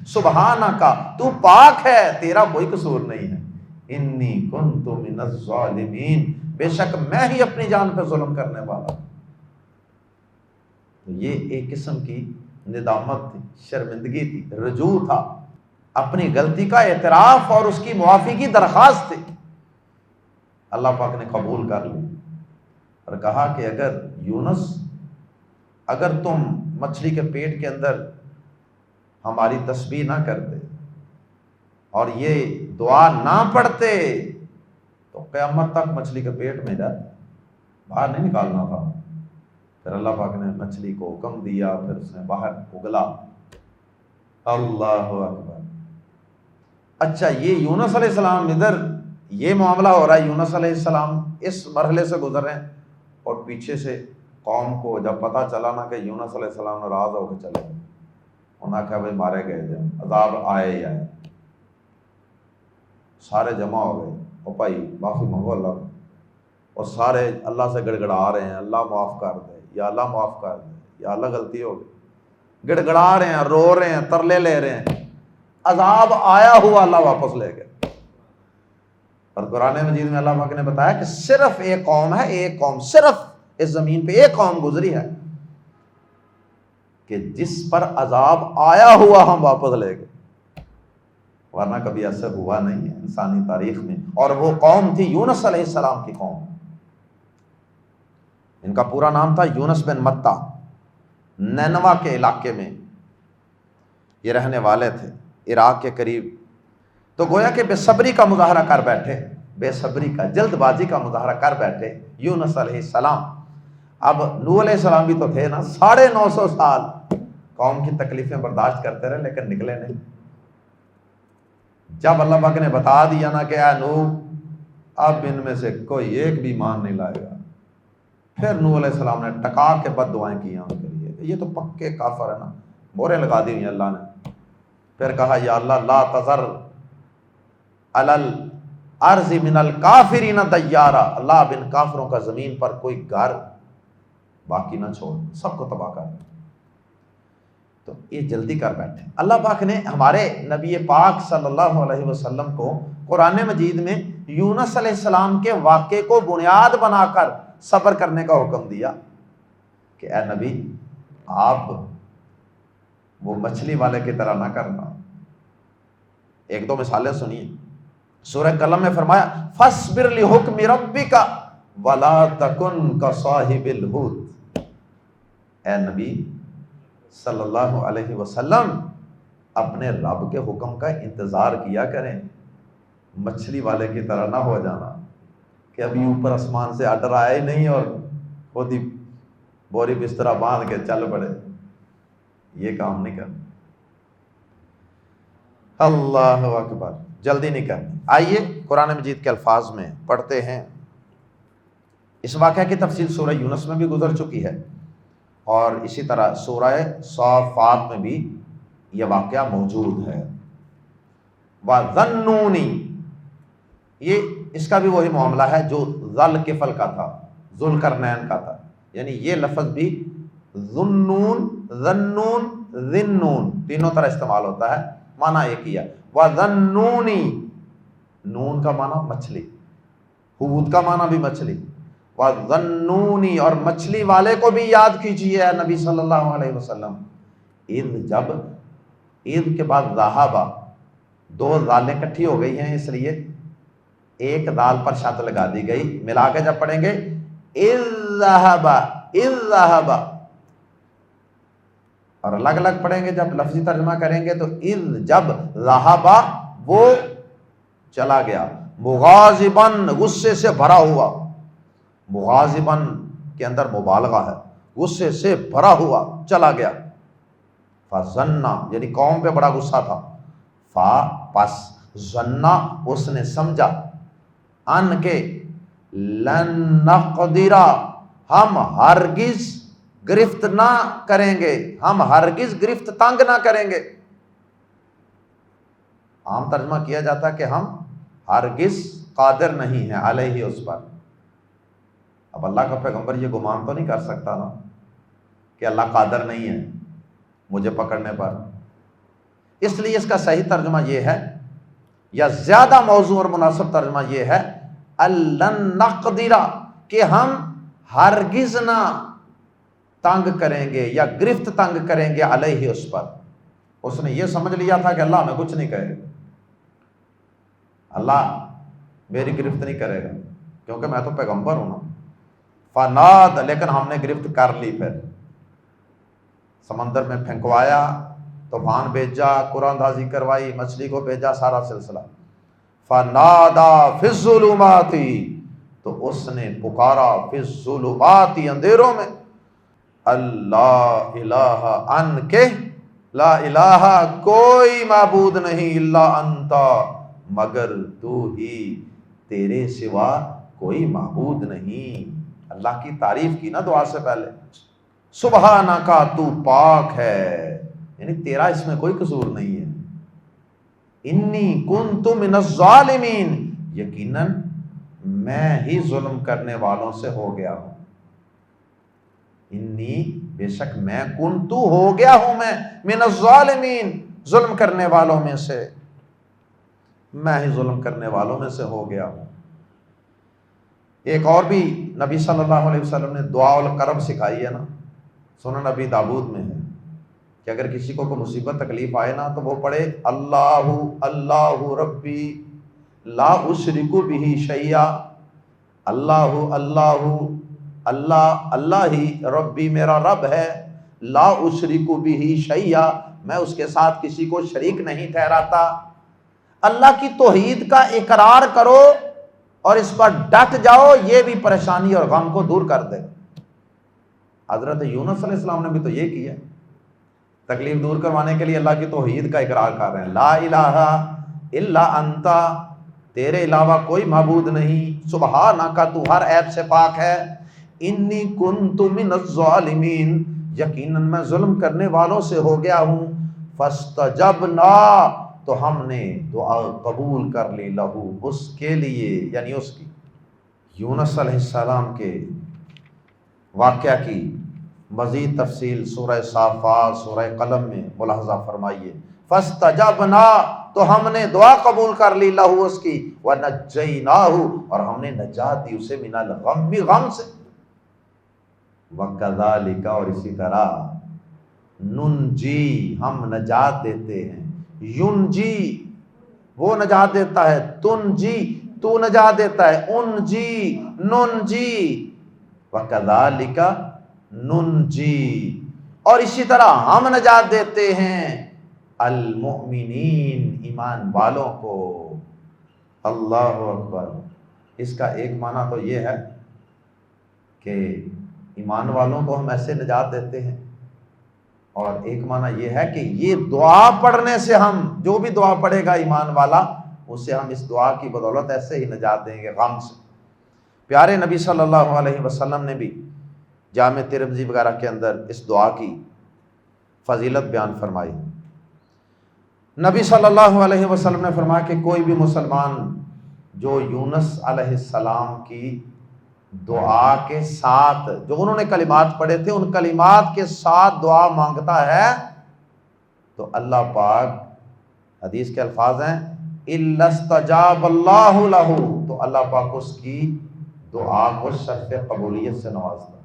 سبحانک، تو پاک ہے، تیرا کوئی قصور نہیں ہے، انی کنت من الظالمین، بے شک میں ہی اپنی جان پہ ظلم کرنے والا. یہ ایک قسم کی ندامت تھی، شرمندگی تھی، رجوع تھا، اپنی غلطی کا اعتراف اور اس کی معافی کی درخواست تھی. اللہ پاک نے قبول کر لی اور کہا کہ اگر یونس، اگر تم مچھلی کے پیٹ کے اندر ہماری تسبیح نہ کرتے اور یہ دعا نہ پڑھتے تو قیامت تک مچھلی کے پیٹ میں رہتے، باہر نہیں نکالنا تھا. پھر اللہ پاک نے مچھلی کو حکم دیا، پھر اس نے باہر اگلا. اللہ اکبر. اچھا، یہ یونس علیہ السلام ادھر یہ معاملہ ہو رہا ہے، یونس علیہ السلام اس مرحلے سے گزر رہے ہیں، اور پیچھے سے قوم کو جب پتہ چلا نا کہ یونس علیہ السلام ناراض ہو کے چلے گئے، انہوں نے کہا بھائی مارے گئے جائیں، عذاب آئے ہی آئے. سارے جمع ہو گئے، اور بھائی معافی مانگو اللہ کو، اور سارے اللہ سے گڑ گڑا رہے ہیں، اللہ معاف کر دے، یا اللہ معاف کر دے، یا اللہ غلطی ہو گئی، گڑ گڑا رہے ہیں، رو رہے ہیں، ترلے لے رہے ہیں. عذاب آیا ہوا اللہ واپس لے گئے. اور قرآن مجید میں اللہ پاک نے بتایا کہ صرف ایک قوم ہے، ایک قوم، صرف اس زمین پہ ایک قوم گزری ہے کہ جس پر عذاب آیا ہوا ہم واپس لے گئے، ورنہ کبھی ایسا ہوا نہیں ہے انسانی تاریخ میں. اور وہ قوم تھی یونس علیہ السلام کی قوم. ان کا پورا نام تھا یونس بن متہ، نینوا کے علاقے میں یہ رہنے والے تھے، عراق کے قریب. تو گویا کہ بے صبری کا مظاہرہ کر بیٹھے، بے صبری کا، جلد بازی کا مظاہرہ کر بیٹھے یونس علیہ السلام. اب نوح علیہ السلام بھی تو تھے نا، 950 سال قوم کی تکلیفیں برداشت کرتے رہے لیکن نکلے نہیں. جب اللہ پاک نے بتا دیا نا کہ اے نوح اب ان میں سے کوئی ایک بھی ایمان نہیں لائے گا، پھر نوح علیہ السلام نے ٹکا کے بد دعائیں کی ان کے لیے، یہ تو پکے کافر ہے نا، موریں لگا دی ہوئی ہیں اللہ نے. پھر کہا یا اللہ لا تذر علی الارض من الکافرین دیارا، اللہ اب ان کافروں کا زمین پر کوئی گھر باقی نہ چھوڑ، سب کو تباہ کر. تو یہ جلدی کر بیٹھے. اللہ پاک نے ہمارے نبی پاک صلی اللہ علیہ وسلم کو قرآن مجید میں یونس علیہ السلام کے واقعے کو بنیاد بنا کر صبر کرنے کا حکم دیا کہ اے نبی آپ وہ مچھلی والے کی طرح نہ کرنا. ایک دو مثالیں سنیے. سورہ قلم میں فرمایا فَاصْبِرْ لِحُکْمِ رَبِّکَ ولا تکن کصاحب الحوت، اے نبی صلی اللہ علیہ وسلم اپنے رب کے حکم کا انتظار کیا کریں، مچھلی والے کی طرح نہ ہو جانا کہ ابھی اوپر آسمان سے آرڈر آیا ہی نہیں اور خود ہی بوری بسترا باندھ کے چل پڑے، یہ کام نہیں کرنا۔ اللہ اکبر، جلدی نہیں کرنی۔ آئیے قرآن مجید کے الفاظ میں پڑھتے ہیں۔ اس واقعہ کی تفصیل سورہ یونس میں بھی گزر چکی ہے، اور اسی طرح سورہ صافات میں بھی یہ واقعہ موجود ہے۔ وَظَنُّونِ، یہ اس کا بھی وہی معاملہ ہے جو ذل کفل کا تھا، ذوالقرنین کا تھا، یعنی یہ لفظ بھی ذنون، ذنون، ذنون تینوں طرح استعمال ہوتا ہے، معنی ایک ہی ہے۔ وَظَنُّونِ، نون کا معنی مچھلی، حوت کا معنی بھی مچھلی، وَظَنُّونِ اور مچھلی والے کو بھی یاد کیجیے اے نبی صلی اللہ علیہ وسلم، اذ جب، اذ کے بعد ذہبا، دو ذالیں اکٹھی ہو گئی ہیں اس لیے ایک دال پر شد لگا دی گئی، ملا کے جب پڑھیں گے اذ ذہبا، اذ ذہبا، اور الگ الگ پڑھیں گے جب لفظی ترجمہ کریں گے تو اذ جب، ذہبا وہ چلا گیا، مغاضباً غصے سے بھرا ہوا، مغاضباً کے اندر مبالغہ ہے، غصے سے بھرا ہوا چلا گیا، فظنّا یعنی قوم پہ بڑا غصہ تھا، فا پس، ظنّا اس نے سمجھا، ان کے لن نقدرا ہم ہرگز گرفت نہ کریں گے، ہم ہرگز گرفت تنگ نہ کریں گے۔ عام ترجمہ کیا جاتا ہے کہ ہم ہرگز قادر نہیں ہیں علیہ اس پر۔ اب اللہ کا پیغمبر یہ گمان تو نہیں کر سکتا نا کہ اللہ قادر نہیں ہے مجھے پکڑنے پر، اس لیے اس کا صحیح ترجمہ یہ ہے، یا زیادہ موضوع اور مناسب ترجمہ یہ ہے لن نقدرا، کہ ہم ہرگز نہ تنگ کریں گے یا گرفت تنگ کریں گے علیہ اس پر۔ اس نے یہ سمجھ لیا تھا کہ اللہ ہمیں کچھ نہیں کہے گا، اللہ میری گرفت نہیں کرے گا کیونکہ میں تو پیغمبر ہوں نا۔ فناد، لیکن ہم نے گرفت کر لی، پھر سمندر میں پھینکوایا، طوفان بھیجا، قرآن اندازی کروائی، مچھلی کو بھیجا، سارا سلسلہ۔ فنادا فی الظلمات، تو اس نے پکارا، فی الظلمات اندھیروں میں، اللہ الہ ان کے، لا الہ کوئی معبود نہیں، الا انتا مگر تو ہی، تیرے سوا کوئی معبود نہیں۔ اللہ کی تعریف کی نا دعا سے پہلے، سبحانک تو پاک ہے، یعنی تیرا اس میں کوئی قصور نہیں ہے، انی کنت من الظالمین، یقیناً میں ہی ظلم کرنے والوں سے ہو گیا ہوں، انی بے شک میں، کنت ہو گیا ہوں میں، من الظالمین ظلم کرنے والوں میں سے، میں ہی ظلم کرنے والوں میں سے ہو گیا ہوں۔ ایک اور بھی نبی صلی اللہ علیہ وسلم نے دعا الکرب سکھائی ہے نا، سنن نبی داود میں ہے کہ اگر کسی کو کوئی مصیبت تکلیف آئے نا تو وہ پڑھے اللہ اللہ ربی لا اشرک بہ شیئا، اللہ اللہ اللہ اللہ ہی ربی میرا رب ہے، لا اشرک بہ شیئا میں اس کے ساتھ کسی کو شریک نہیں ٹھہراتا۔ اللہ کی توحید کا اقرار کرو اور اس پر ڈٹ جاؤ، یہ بھی پریشانی اور غم کو دور کر دے۔ حضرت یونس علیہ السلام نے بھی تو یہ کیا، تکلیف دور کروانے کے لیے اللہ کی توحید کا اقرار کر رہے ہیں، لا الہ الا انتا، تیرے علاوہ کوئی معبود نہیں، سبحانک تو ہر عیب سے پاک ہے، انی کنت من الظالمین یقیناً میں ظلم کرنے والوں سے ہو گیا ہوں، فاستجبنا تو ہم نے دعا قبول کر لی، لہو اس کے لیے، یعنی اس کی، یونس علیہ السلام کے واقعہ کی مزید تفصیل سورہ صافات، سورہ قلم میں ملاحظہ فرمائیے۔ فاستجبنا تو ہم نے دعا قبول کر لی، لہو اس کی، ونجیناہ اور ہم نے نجات دی اسے، من الغم غم سے، وکذالک اور اسی طرح، ننجی ہم نجات دیتے ہیں، ینجی وہ نجات دیتا ہے، تنجی تو نجات دیتا ہے، انجی ننجی وکذالک ننجی، اور اسی طرح ہم نجات دیتے ہیں المؤمنین، ایمان والوں کو۔ اللہ اکبر۔ اس کا ایک معنی تو یہ ہے کہ ایمان والوں کو ہم ایسے نجات دیتے ہیں، اور ایک معنی یہ ہے کہ یہ دعا پڑھنے سے ہم، جو بھی دعا پڑھے گا ایمان والا، اسے ہم اس دعا کی بدولت ایسے ہی نجات دیں گے غم سے۔ پیارے نبی صلی اللہ علیہ وسلم نے بھی جامع ترمذی وغیرہ کے اندر اس دعا کی فضیلت بیان فرمائی۔ نبی صلی اللہ علیہ وسلم نے فرمایا کہ کوئی بھی مسلمان جو یونس علیہ السلام کی دعا کے ساتھ، جو انہوں نے کلمات پڑھے تھے، ان کلمات کے ساتھ دعا مانگتا ہے تو اللہ پاک، حدیث کے الفاظ ہیں اِلَّا اسْتَجَابَ اللَّهُ لَهُ، تو اللہ پاک اس کی دعا کو شرف قبولیت سے نوازتا ہے۔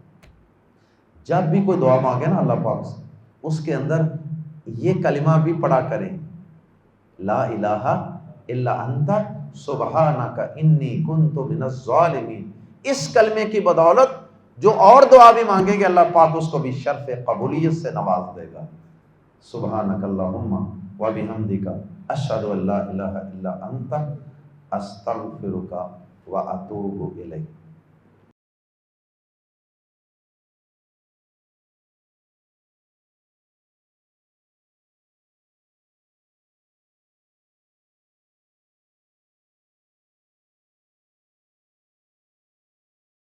جب بھی کوئی دعا مانگے نا اللہ پاک سے، اس کے اندر یہ کلمہ بھی پڑھا کریں، لا الہ الا انت سبحانک انی کنت من الظالمین۔ اس کلمے کی بدولت جو اور دعا بھی مانگے گے، اللہ پاک اس کو بھی شرف قبولیت سے نواز دے گا۔ سبحانک اللہم وبحمدک اشہد ان لا الہ الا انت استغفرک واتوب الیک۔